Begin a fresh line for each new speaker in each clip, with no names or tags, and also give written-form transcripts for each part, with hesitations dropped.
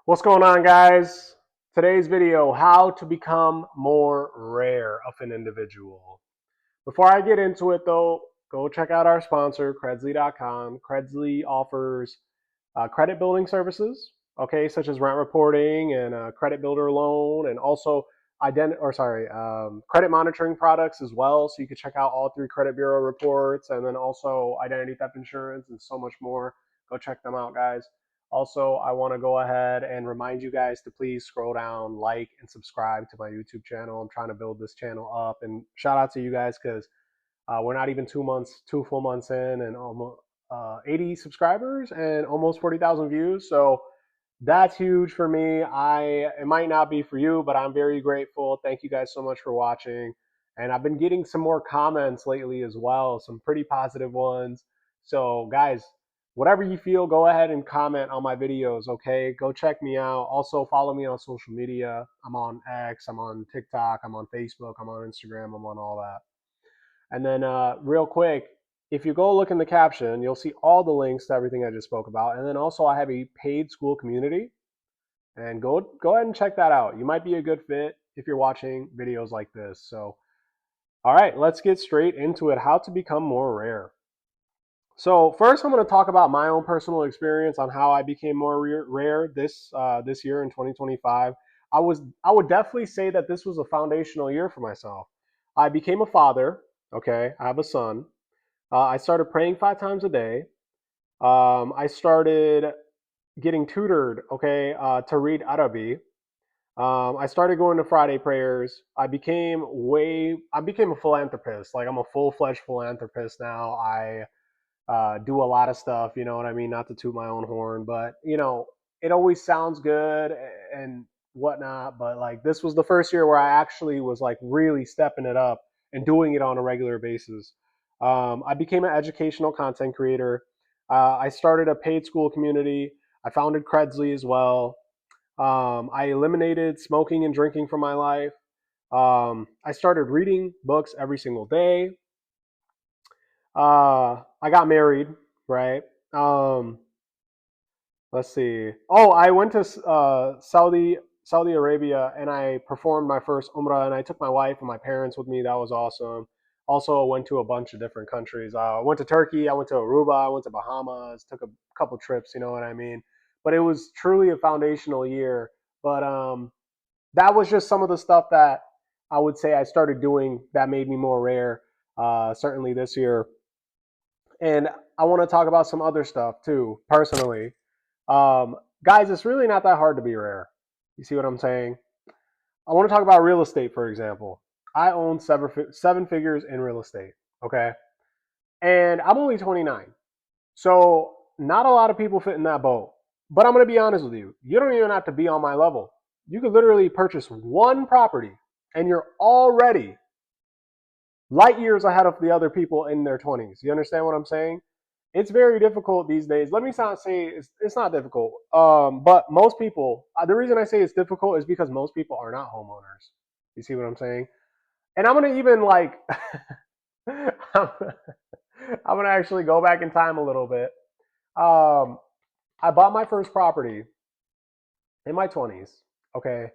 What's going on, guys? Today's video, how to become more rare of an individual. Before I get into it though, go check out our sponsor, Credzly.com. Credzly offers credit building services, okay, such as rent reporting and credit builder loan, and also credit monitoring products as well. So you can check out all three credit bureau reports, and then also identity theft insurance and so much more. Go check them out, guys. Also, I want to go ahead and remind you guys to please scroll down, like, and subscribe to my YouTube channel. I'm trying to build this channel up, and shout out to you guys because we're not even 2 months, 2 full months in, and almost 80 subscribers and almost 40,000 views. So that's huge for me. It might not be for you, but I'm very grateful. Thank you guys so much for watching. And I've been getting some more comments lately as well, some pretty positive ones. So guys, whatever you feel, go ahead and comment on my videos, okay? Go check me out. Also follow me on social media. I'm on X, I'm on TikTok, I'm on Facebook, I'm on Instagram, I'm on all that. And then real quick, if you go look in the caption, you'll see all the links to everything I just spoke about. And then also I have a paid school community, and go ahead and check that out. You might be a good fit if you're watching videos like this. So, all right, let's get straight into it. How to become more rare. So first, I'm going to talk about my own personal experience on how I became more rare this year in 2025. I would definitely say that this was a foundational year for myself. I became a father. Okay, I have a son. I started praying 5 times a day. I started getting tutored, okay, to read Arabic. I started going to Friday prayers. I became a philanthropist. Like I'm a full-fledged philanthropist now. I do a lot of stuff, you know what I mean? Not to toot my own horn, but it always sounds good and whatnot. But like this was the first year where I actually was like really stepping it up and doing it on a regular basis. I became an educational content creator. I started a paid school community. I founded Credzly as well. I eliminated smoking and drinking from my life. I started reading books every single day. I got married, right? Um, let's see. Oh, I went to Saudi Arabia and I performed my first Umrah, and I took my wife and my parents with me. That was awesome. Also, I went to a bunch of different countries. I went to Turkey. I went to Aruba. I went to Bahamas. Took a couple trips. You know what I mean? But it was truly a foundational year. But that was just some of the stuff that I would say I started doing that made me more rare. Certainly this year. And I want to talk about some other stuff too, personally. Um, Guys, it's really not that hard to be rare. You see what I'm saying? I want to talk about real estate, for example. I own seven figures in real estate, okay? And I'm only 29. So not a lot of people fit in that boat. But I'm going to be honest with you. You don't even have to be on my level. You could literally purchase one property and you're already light years ahead of the other people in their 20s. You understand what I'm saying? It's very difficult these days. Let me not say it's not difficult, but most people. The reason I say it's difficult is because most people are not homeowners. You see what I'm saying? And I'm gonna even like, I'm gonna actually go back in time a little bit. Um, I bought my first property in my 20s. Okay,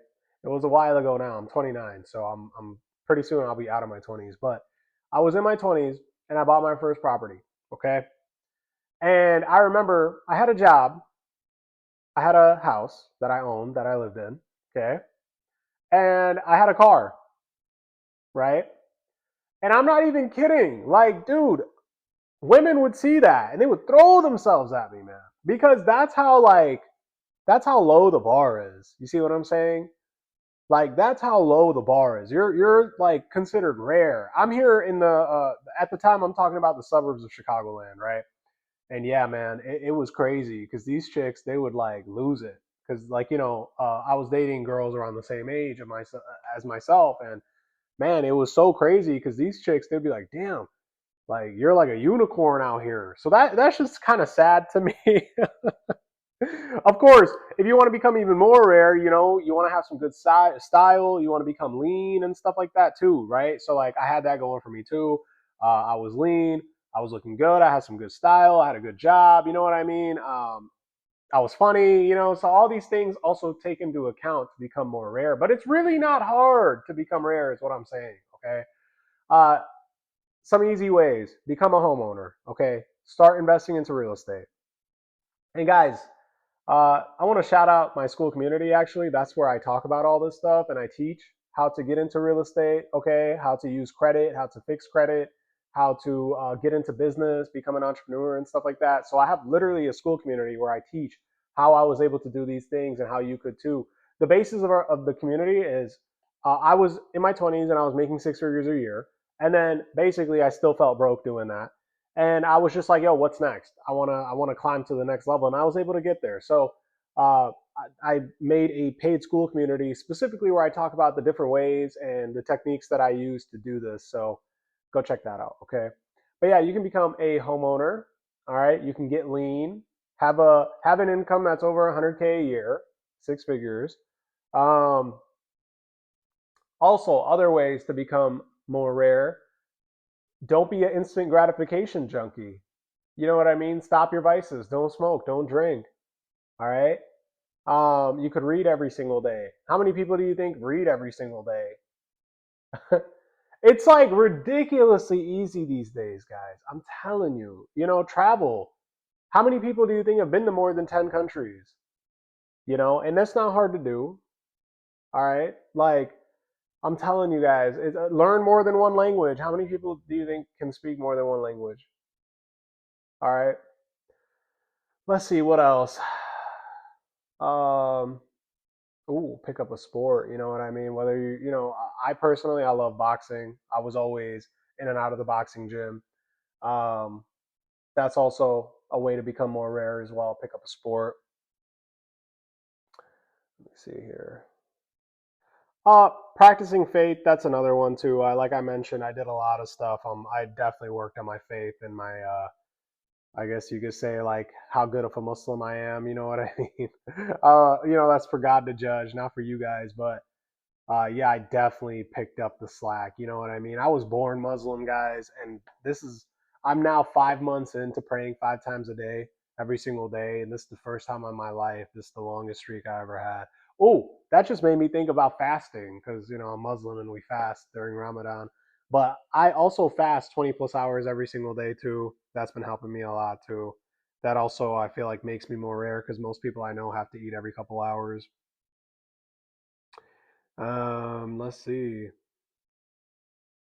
it was a while ago now. I'm 29, so I'm pretty soon I'll be out of my 20s. But I was in my 20s and I bought my first property. Okay, and I remember I had a job. I had a house that I owned that I lived in. Okay, and I had a car. Right, and I'm not even kidding. Like, dude, women would see that and they would throw themselves at me, man, because that's how low the bar is. You see what I'm saying? Like that's how low the bar is. You're like considered rare. I'm here in the at the time I'm talking about the suburbs of Chicagoland, right? And yeah, man, it was crazy because these chicks they would like lose it because like I was dating girls around the same age of as myself, and man, it was so crazy because these chicks they'd be like, damn, like you're like a unicorn out here. So that's just kind of sad to me. Of course, if you want to become even more rare, you want to have some good style, you want to become lean and stuff like that too, right? So like I had that going for me too. I was lean, I was looking good, I had some good style, I had a good job, you know what I mean? I was funny, so all these things also take into account to become more rare. But it's really not hard to become rare, is what I'm saying. Okay. Uh, some easy ways: become a homeowner. Okay. Start investing into real estate. And guys, I want to shout out my school community. Actually, that's where I talk about all this stuff and I teach how to get into real estate. Okay, how to use credit, how to fix credit, how to get into business, become an entrepreneur, and stuff like that. So I have literally a school community where I teach how I was able to do these things and how you could too. The basis of the community is I was in my 20s and I was making six figures a year, and then basically I still felt broke doing that, and I was just like, yo, what's next? I wanna climb to the next level, and I was able to get there. So I made a paid school community specifically where I talk about the different ways and the techniques that I use to do this. So go check that out. Okay, but yeah, you can become a homeowner. All right, you can get lean, have an income that's over 100K a year, six figures. Um, Also, other ways to become more rare: don't be an instant gratification junkie. You know what I mean? Stop your vices. Don't smoke. Don't drink. All right. You could read every single day. How many people do you think read every single day? It's like ridiculously easy these days, guys. I'm telling you. Travel. How many people do you think have been to more than 10 countries? And that's not hard to do. All right. Like, I'm telling you guys, learn more than one language. How many people do you think can speak more than one language? All right. Let's see what else. Um, Ooh, pick up a sport. You know what I mean? Whether I personally, I love boxing. I was always in and out of the boxing gym. Um, that's also a way to become more rare as well. Pick up a sport. Let me see here. Practicing faith. That's another one too. Like I mentioned, I did a lot of stuff. I definitely worked on my faith and my I guess you could say like how good of a Muslim I am. You know what I mean? That's for God to judge, not for you guys. But yeah, I definitely picked up the slack. You know what I mean? I was born Muslim, guys, and I'm now 5 months into praying 5 times a day, every single day, and this is the first time in my life. This is the longest streak I ever had. Oh, that just made me think about fasting because I'm Muslim and we fast during Ramadan. But I also fast 20 plus hours every single day too. That's been helping me a lot too. That also I feel like makes me more rare because most people I know have to eat every couple hours. Let's see.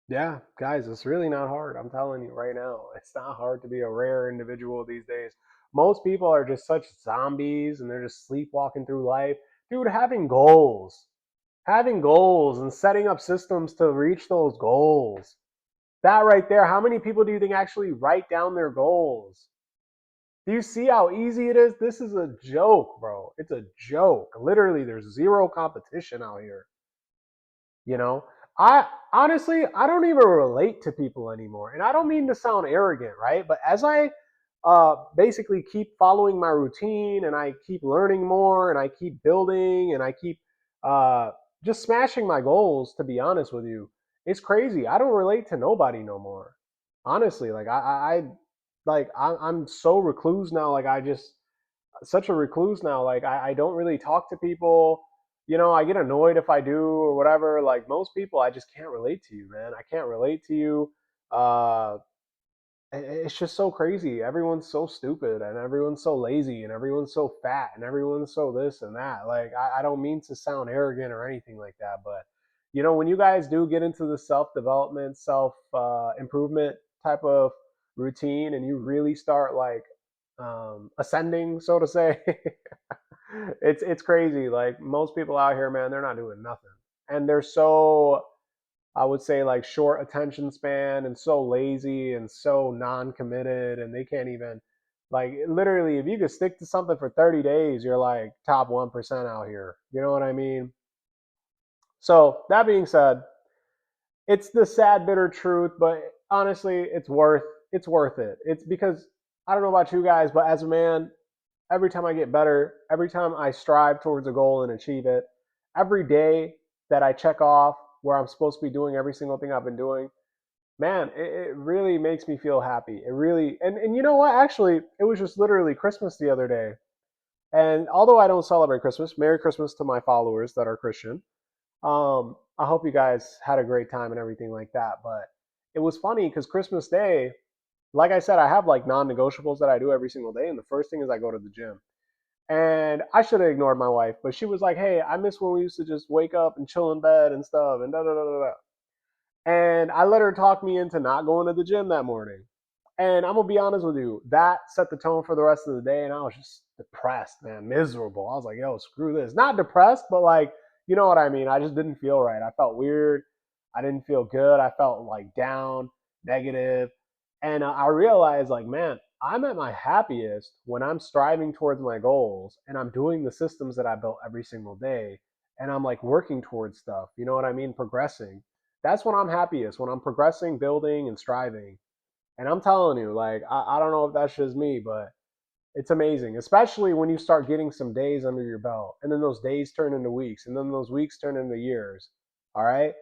Yeah, guys, it's really not hard. I'm telling you right now, it's not hard to be a rare individual these days. Most people are just such zombies and they're just sleepwalking through life. Dude, having goals and setting up systems to reach those goals. That right there, how many people do you think actually write down their goals? Do you see how easy it is? This is a joke, bro. It's a joke. Literally, there's zero competition out here. You know, I honestly, I don't even relate to people anymore. And I don't mean to sound arrogant, right? But as I basically keep following my routine and I keep learning more and I keep building and I keep uh, just smashing my goals, to be honest with you, it's crazy. I don't relate to nobody no more. Honestly, like I'm so recluse now. Like I just such a recluse now. Like I don't really talk to people. I get annoyed if I do or whatever. Like most people, I just can't relate to you, man. I can't relate to you. Uh, it's just so crazy. Everyone's so stupid and everyone's so lazy and everyone's so fat and everyone's so this and that. Like I don't mean to sound arrogant or anything like that, but when you guys do get into the self development, self improvement type of routine, and you really start like ascending, so to say, it's crazy. Like most people out here, man, they're not doing nothing, and they're so I would say like short attention span and so lazy and so non-committed, and they can't even like literally if you could stick to something for 30 days, you're like top 1% out here. You know what I mean? So that being said, it's the sad bitter truth, but honestly, it's worth it. It's because I don't know about you guys, but as a man, every time I get better, every time I strive towards a goal and achieve it, every day that I check off where I'm supposed to be doing every single thing I've been doing, man, it really makes me feel happy. It really, and you know what? Actually, it was just literally Christmas the other day. And although I don't celebrate Christmas, Merry Christmas to my followers that are Christian. I hope you guys had a great time and everything like that. But it was funny because Christmas Day, like I said, I have like non-negotiables that I do every single day, and the first thing is I go to the gym. And I should have ignored my wife, but she was like, "Hey, I miss when we used to just wake up and chill in bed and stuff and da da da da da." And I let her talk me into not going to the gym that morning. And I'm gonna be honest with you, that set the tone for the rest of the day, and I was just depressed, man, miserable. I was like, "Yo, screw this." Not depressed, but like, you know what I mean. I just didn't feel right. I felt weird. I didn't feel good. I felt like down, negative, and I realized, like, man, I'm at my happiest when I'm striving towards my goals and I'm doing the systems that I built every single day, and I'm like working towards stuff. You know what I mean? Progressing. That's when I'm happiest, when I'm progressing, building, and striving. And I'm telling you, like, I don't know if that's just me, but it's amazing, especially when you start getting some days under your belt. And then those days turn into weeks, and then those weeks turn into years. All right.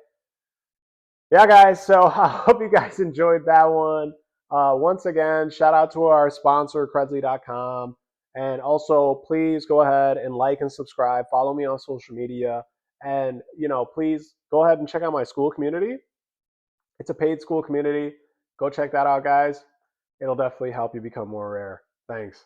Yeah, guys. So I hope you guys enjoyed that one. Once again, shout out to our sponsor, Credzly.com. And also, please go ahead and like and subscribe. Follow me on social media. And, please go ahead and check out my school community. It's a paid school community. Go check that out, guys. It'll definitely help you become more rare. Thanks.